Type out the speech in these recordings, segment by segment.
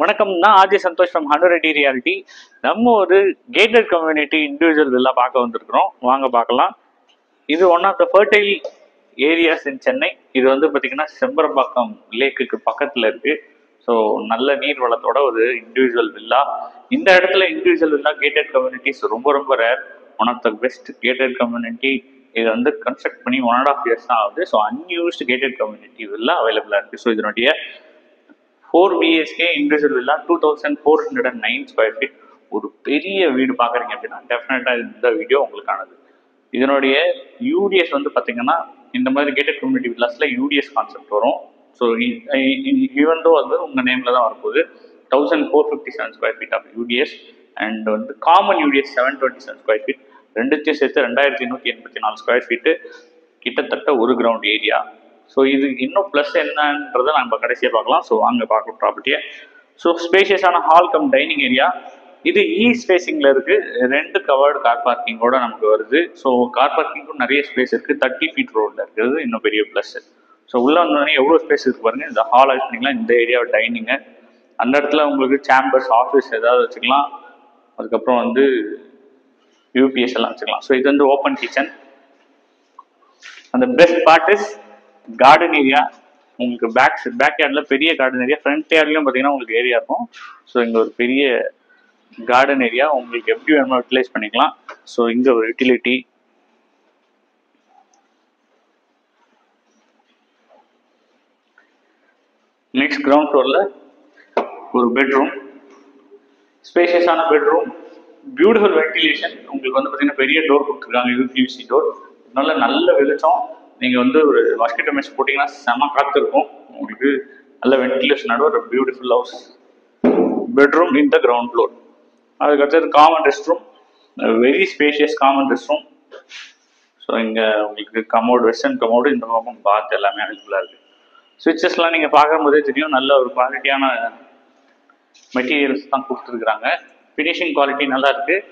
வணக்கம். நான் RJ Santhosh from 100 reality. நம்ம ஒரு கேட்டட் கம்யூனிட்டி இண்டிவிஜுவல் வில்லா பார்க்க வந்திருக்கிறோம். வாங்க பார்க்கலாம். இது one of the fertile areas in Chennai. இது வந்து பார்த்தீங்கன்னா செம்பரம்பாக்கம் லேக்குக்கு பக்கத்தில் இருக்கு. ஸோ நல்ல நீர் வளத்தோட ஒரு இண்டிவிஜுவல் வில்லா. இந்த இடத்துல இண்டிவிஜுவல் வில்லா கேட்டட் கம்யூனிட்டிஸ் ரொம்ப ரொம்ப rare. One of the best gated community. இது வந்து கன்ஸ்ட்ரக்ட் பண்ணி 1.5 years தான் ஆகுது. So unused gated community villa அவைலபிளாக இருக்குது. ஸோ இதனுடைய 4 BHK individual villa 2409 square feet. ஒரு பெரிய வீடு பார்க்குறீங்க அப்படின்னா டெஃபினட்டாக இந்த வீடியோ உங்களுக்கானது. இதனுடைய யூடிஎஸ் வந்து பார்த்தீங்கன்னா இந்த மாதிரி கேட்டட் கம்யூனிட்டி வில்லாஸில் யூடிஎஸ் கான்செப்ட் வரும். ஸோ ஈவன் தோ வந்து உங்கள் நேமில் தான் வரப்போகுது. 1457 square feet of UDS and வந்து காமன் யூடிஎஸ் 727 ஸ்கொயர் ஃபீட். ரெண்டுத்தையும் சேர்த்து 2184 ஸ்கொயர் ஃபீட்டு, கிட்டத்தட்ட ஒரு கிரவுண்ட் ஏரியா. ஸோ இது இன்னும் ப்ளஸ் என்னன்றதை நம்ம கடைசியாக பார்க்கலாம். ஸோ வாங்க பார்க்கலாம் ப்ராப்பர்ட்டியை. ஸோ ஸ்பேஷியஸான ஹால் கம் டைனிங் ஏரியா. இது ஈஸ்ட் ஃபேஸிங்கில் இருக்குது. 2 கவர்டு கார் பார்க்கிங்கோட நமக்கு வருது. ஸோ கார் பார்க்கிங்கும் நிறைய ஸ்பேஸ் இருக்குது. 30 feet ரோடில் இருக்கிறது இன்னும் பெரிய ப்ளஸ். ஸோ உள்ளே வந்தோடனே எவ்வளோ ஸ்பேஸ் இருக்கு பாருங்கள். இந்த ஹால் வச்சுட்டிங்களா, இந்த ஏரியா டைனிங்கு, அந்த இடத்துல உங்களுக்கு சேம்பர்ஸ் ஆஃபீஸ் ஏதாவது வச்சுக்கலாம். அதுக்கப்புறம் வந்து யூபிஎஸ் எல்லாம் வச்சுக்கலாம். ஸோ இது வந்து ஓப்பன் கிச்சன். அந்த best part is garden area. உங்களுக்கு பேக் யார்டில் பெரிய கார்டன் ஏரியா, ஃப்ரண்ட் யார்ட்லையும் பார்த்தீங்கன்னா உங்களுக்கு ஏரியா இருக்கும். ஸோ இங்கே ஒரு பெரிய கார்டன் ஏரியா உங்களுக்கு எப்படி வேணுமோ யூட்டிலைஸ் பண்ணிக்கலாம். ஸோ இங்கே ஒரு யூட்டிலிட்டி, நெக்ஸ்ட் கிரவுண்ட் ஃப்ளோரில் ஒரு பெட்ரூம், ஸ்பேஷியஸான பெட்ரூம், பியூட்டிஃபுல் வென்டிலேஷன். உங்களுக்கு வந்து பார்த்தீங்கன்னா பெரிய டோர் கொடுத்துருக்காங்க, யூபிவிசி டோர். நல்ல வெளிச்சம். நீங்கள் வந்து ஒரு மஸ்கிட்டோ மெஷ் போட்டிங்கன்னா செம காற்று இருக்கும். உங்களுக்கு நல்ல வென்டிலேஷனோட ஒரு beautiful house. Bedroom in the ground floor. அதுக்கடுத்தது common rest room, very spacious common rest room. So இங்கே உங்களுக்கு கமோடு, வெஸ்டர்ன் கமோடு, இந்த பக்கம் பாத் எல்லாமே அவைலபிளாக இருக்குது. சுவிட்சஸ்லாம் நீங்கள் பார்க்கும்போதே தெரியும், நல்ல ஒரு குவாலிட்டியான மெட்டீரியல்ஸ் தான் கொடுத்துருக்குறாங்க. ஃபினிஷிங் குவாலிட்டி நல்லா இருக்குது.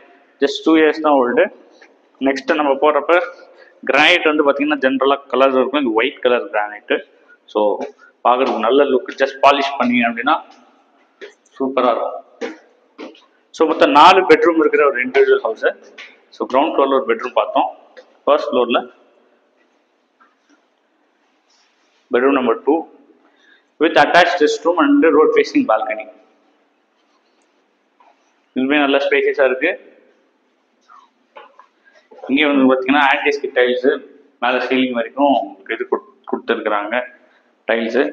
ஜஸ்ட் 2 years தான் ஓல்டு. நெக்ஸ்ட்டு நம்ம போகிறப்ப கிரானைட் வந்து பார்த்தீங்கன்னா ஜென்ரலாக கலர் இருக்கும். இது ஒயிட் கலர் கிரானைட்டு. ஸோ பார்க்குறதுக்கு நல்ல லுக். ஜஸ்ட் பாலிஷ் பண்ணிங்க அப்படின்னா சூப்பராக இருக்கும். ஸோ மொத்தம் 4 பெட்ரூம் இருக்கிற ஒரு இண்டிவிஜுவல் ஹவுஸு. ஸோ கிரவுண்ட் ஃப்ளோரில் ஒரு பெட்ரூம் பார்த்தோம். ஃபர்ஸ்ட் ஃப்ளோரில் bedroom number 2 with attach rest room and road facing balcony. இதுவுமே நல்ல ஸ்பேஷியஸாக இருக்குது. இங்கே வந்து பார்த்தீங்கன்னா ஆன்டிஸ்கிட் டைல்ஸு, மேலே சீலிங் வரைக்கும் உங்களுக்கு இது கொடுத்துருக்குறாங்க tiles.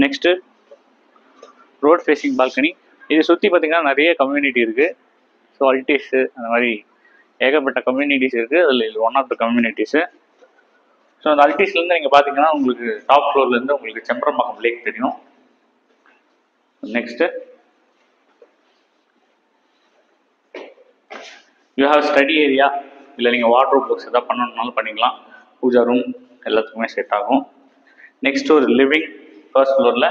Next road facing balcony. இதை சுற்றி பார்த்தீங்கன்னா நிறைய கம்யூனிட்டி இருக்குது. ஸோ அல்டிஸு அந்த மாதிரி ஏகப்பட்ட கம்யூனிட்டிஸ் இருக்குது. அதில் இது one of the communities. So அந்த அல்டிஸ்லேருந்து நீங்கள் பார்த்தீங்கன்னா உங்களுக்கு டாப் ஃப்ளோர்லேருந்து உங்களுக்கு செம்பரம்பாக்கம் லேக் தெரியும். Next you have study area. இல்லை நீங்கள் வார்ட்ரோப் பாக்ஸ் எதாவது பண்ணணுன்னாலும் பண்ணிக்கலாம். பூஜா ரூம் எல்லாத்துக்குமே செட் ஆகும். நெக்ஸ்ட் ஒரு லிவிங் ஃபர்ஸ்ட் ஃப்ளோரில்.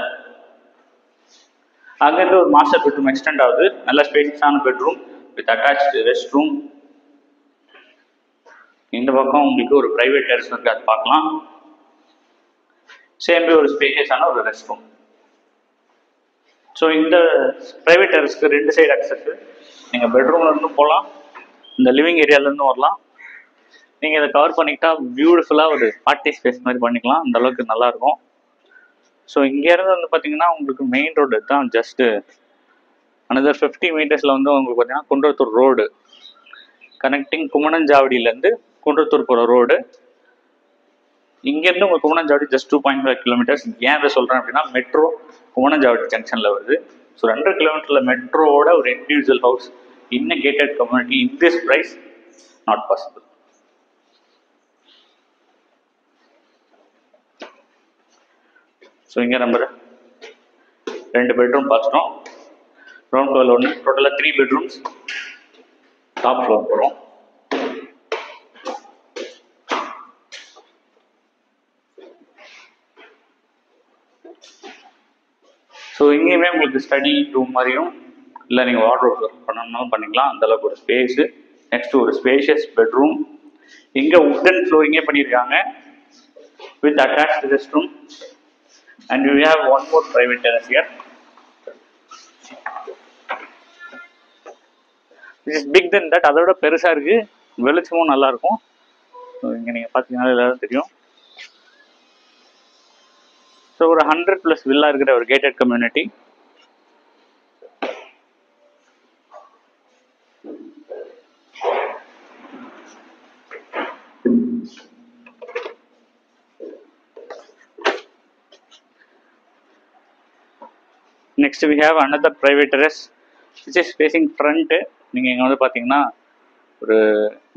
அங்கேருந்து ஒரு மாஸ்டர் பெட்ரூம் எக்ஸ்டெண்ட் ஆகுது. நல்ல ஸ்பேஷியஸான bedroom with attach rest room. இந்த பக்கம் உங்களுக்கு ஒரு ப்ரைவேட் டெரஸ் இருக்குது, அது பார்க்கலாம். சேம் ஒரு ஸ்பேஷியஸான ஒரு ரெஸ்ட் ரூம். ஸோ இந்த ப்ரைவேட் டெரஸ்க்கு 2 சைடு அக்சஸ். நீங்கள் பெட்ரூம்லேருந்தும் போகலாம், இந்த லிவிங் ஏரியாவிலேருந்தும் வரலாம். நீங்கள் இதை கவர் பண்ணிக்கிட்டா பியூட்டிஃபுல்லாக ஒரு பார்ட்டி ஸ்பேஸ் மாதிரி பண்ணிக்கலாம். அந்த அளவுக்கு நல்லாயிருக்கும். ஸோ இங்கேருந்து வந்து பார்த்தீங்கன்னா உங்களுக்கு மெயின் ரோடு தான். ஜஸ்ட்டு அனதர் 50 meters வந்து உங்களுக்கு பார்த்தீங்கன்னா குன்றத்தூர் ரோடு கனெக்டிங் குமணஞ்சாவடியிலேருந்து குன்றத்தூர் போகிற ரோடு. இங்கேருந்து உங்களுக்கு குமணஞ்சாவடி ஜஸ்ட் 2.5 kilometers. ஏன் இதை சொல்கிறேன் அப்படின்னா மெட்ரோ குமணஞ்சாவடி ஜங்ஷனில் வருது. ஸோ 2 kilometer மெட்ரோவோட ஒரு individual house in a gated community in this price not possible. So இங்கே நம்ம 2 பெட்ரூம் பார்த்துட்டோம். கிரவுண்ட் ஃப்ளோரில் 1, டோட்டலாக 3 bedrooms. டாப் ஃப்ளோர் போகிறோம். ஸோ இங்கேயுமே உங்களுக்கு ஸ்டடி ரூம் மாதிரியும் இல்லை நீங்கள் வார்ட்ரோப் பண்ணணும்னாலும் பண்ணிக்கலாம். அந்தளவுக்கு ஒரு ஸ்பேஸு. நெக்ஸ்ட்டு ஒரு ஸ்பேஷியஸ் பெட்ரூம். இங்கே உட்டன் ஃப்ளோரிங்கே பண்ணியிருக்காங்க with attached restroom, and we have one more private terrace here. It is big then that, அதோட பெருசாக இருக்குது, வெளிச்சமும் நல்லாயிருக்கும். ஸோ இங்கே நீங்கள் பார்த்தீங்கன்னா எல்லாரும் தெரியும். ஸோ ஒரு 100+ வில்லா இருக்கிற ஒரு gated community. Next we have another private terrace which is facing front. நீங்கள் இங்கே வந்து பார்த்தீங்கன்னா ஒரு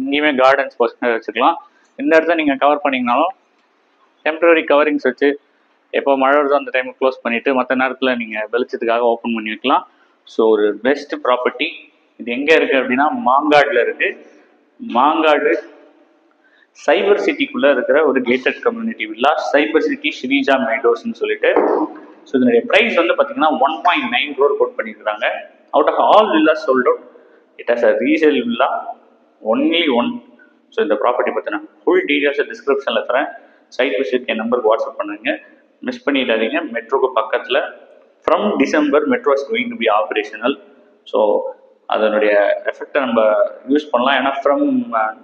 இங்கேயுமே கார்டன்ஸ் வச்சுக்கலாம். இந்த இடத்த நீங்கள் கவர் பண்ணிங்கனாலும் டெம்பரரி கவரிங்ஸ் வச்சு எப்போ மழை வருதோ அந்த டைம் க்ளோஸ் பண்ணிவிட்டு மற்ற நேரத்தில் நீங்கள் வெளிச்சத்துக்காக ஓப்பன் பண்ணி வைக்கலாம். ஸோ ஒரு பெஸ்ட் ப்ராப்பர்ட்டி. இது எங்கே இருக்குது அப்படின்னா மாங்காடில் இருக்குது. மாங்காடு சைபர் சிட்டிக்குள்ளே இருக்கிற ஒரு gated community villa, cyber city Sreeja மெய்டோஸ்ன்னு சொல்லிட்டு. ஸோ இதனுடைய ப்ரைஸ் வந்து பார்த்தீங்கன்னா 1.9 crore கோட் பண்ணியிருக்காங்க. Out of all villas sold out. It has a resale villa only one. So இந்த ப்ராப்பர்ட்டி பற்றின ஃபுல் டீட்டெயில்ஸை டிஸ்கிரிப்ஷனில் தரேன். சைட் விசிட் என் நம்பருக்கு வாட்ஸ்அப் பண்ணுங்க. மிஸ் பண்ணிடாதீங்க. மெட்ரோக்கு பக்கத்தில் from December metro is going to be operational. So அதனுடைய எஃபெக்டை நம்ம யூஸ் பண்ணலாம். ஏன்னா ஃப்ரம்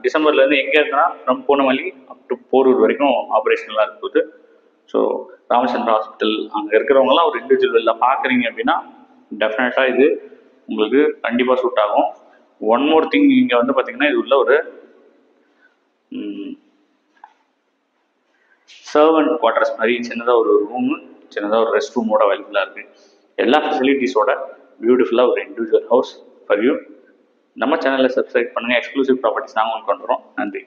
டிசம்பர்லேருந்து எங்கே இருக்குன்னா from Poonamallee up to Porur வரைக்கும் ஆப்ரேஷனலாக இருக்குது. ஸோ ராமச்சந்திரா ஹாஸ்பிட்டல் அங்கே இருக்கிறவங்களாம் ஒரு இண்டிவிஜுவல் வெளில பார்க்குறீங்க அப்படின்னா டெஃபினட்டாக இது உங்களுக்கு கண்டிப்பாக சூட் ஆகும். ஒன் மோர் திங், இங்கே வந்து பார்த்தீங்கன்னா இது உள்ள ஒரு சர்வன்ட் குவார்டர்ஸ் மாதிரி சின்னதாக ஒரு ரூமு, சின்னதாக ஒரு ரெஸ்ட் ரூமோட அவைலபிளாக இருக்குது. எல்லா ஃபெசிலிட்டிஸோட பியூட்டிஃபுல்லாக ஒரு இண்டிவிஜுவல் ஹவுஸ் ஃபார் யூ. நம்ம சேனலில் சப்ஸ்கிரைப் பண்ணுங்கள். எக்ஸ்க்ளூசிவ் ப்ராப்பர்ட்டிஸ் நாங்கள் உங்களுக்கு கொண்டு வரோம். நன்றி.